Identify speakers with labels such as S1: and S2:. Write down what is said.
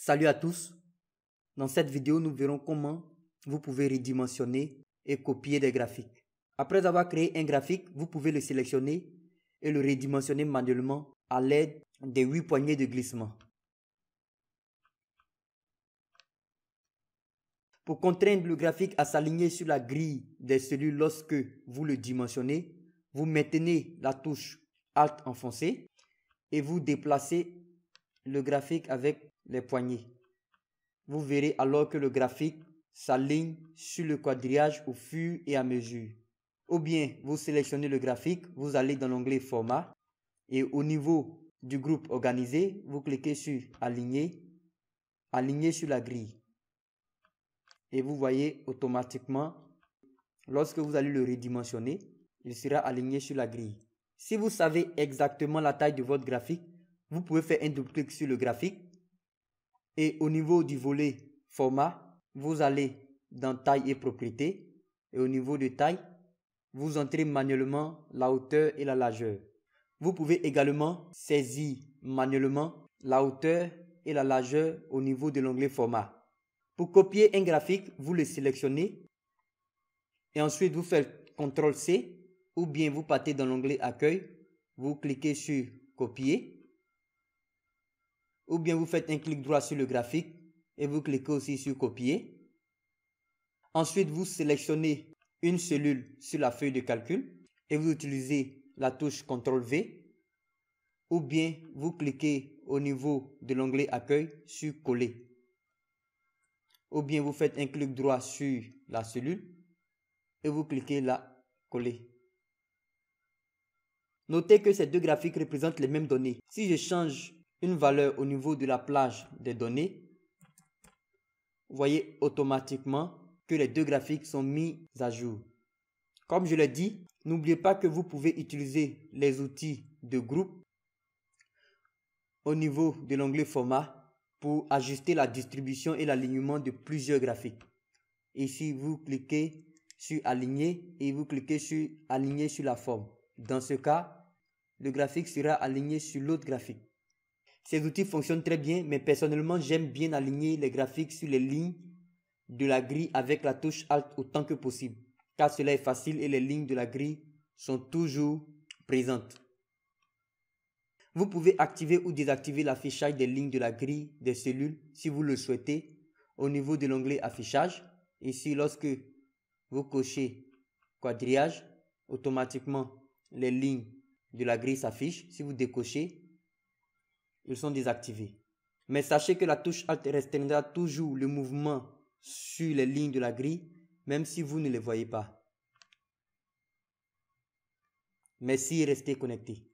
S1: Salut à tous. Dans cette vidéo, nous verrons comment vous pouvez redimensionner et copier des graphiques. Après avoir créé un graphique, vous pouvez le sélectionner et le redimensionner manuellement à l'aide des 8 poignées de glissement. Pour contraindre le graphique à s'aligner sur la grille des cellules lorsque vous le dimensionnez, vous maintenez la touche Alt enfoncée et vous déplacez le graphique avec les poignées. Vous verrez alors que le graphique s'aligne sur le quadrillage au fur et à mesure. Ou bien vous sélectionnez le graphique, vous allez dans l'onglet Format et au niveau du groupe Organisé, vous cliquez sur Aligner, Aligner sur la grille. Et vous voyez automatiquement, lorsque vous allez le redimensionner, il sera aligné sur la grille. Si vous savez exactement la taille de votre graphique, vous pouvez faire un double-clic sur le graphique et au niveau du volet Format, vous allez dans Taille et Propriétés et au niveau de Taille, vous entrez manuellement la hauteur et la largeur. Vous pouvez également saisir manuellement la hauteur et la largeur au niveau de l'onglet Format. Pour copier un graphique, vous le sélectionnez et ensuite vous faites CTRL-C ou bien vous partez dans l'onglet Accueil, vous cliquez sur Copier ou bien vous faites un clic droit sur le graphique et vous cliquez aussi sur Copier. Ensuite, vous sélectionnez une cellule sur la feuille de calcul et vous utilisez la touche CTRL-V ou bien vous cliquez au niveau de l'onglet Accueil sur Coller. Ou bien vous faites un clic droit sur la cellule et vous cliquez là, Coller. Notez que ces deux graphiques représentent les mêmes données. Si je change une valeur au niveau de la plage des données, vous voyez automatiquement que les deux graphiques sont mis à jour. Comme je l'ai dit, n'oubliez pas que vous pouvez utiliser les outils de groupe au niveau de l'onglet Format pour ajuster la distribution et l'alignement de plusieurs graphiques. Ici, vous cliquez sur Aligner et vous cliquez sur Aligner sur la forme. Dans ce cas, le graphique sera aligné sur l'autre graphique. Ces outils fonctionnent très bien, mais personnellement, j'aime bien aligner les graphiques sur les lignes de la grille avec la touche Alt autant que possible, car cela est facile et les lignes de la grille sont toujours présentes. Vous pouvez activer ou désactiver l'affichage des lignes de la grille des cellules si vous le souhaitez au niveau de l'onglet Affichage. Ici, lorsque vous cochez Quadrillage, automatiquement les lignes de la grille s'affichent. Si vous décochez, ils sont désactivés. Mais sachez que la touche Alt restreindra toujours le mouvement sur les lignes de la grille, même si vous ne les voyez pas. Merci et restez connectés.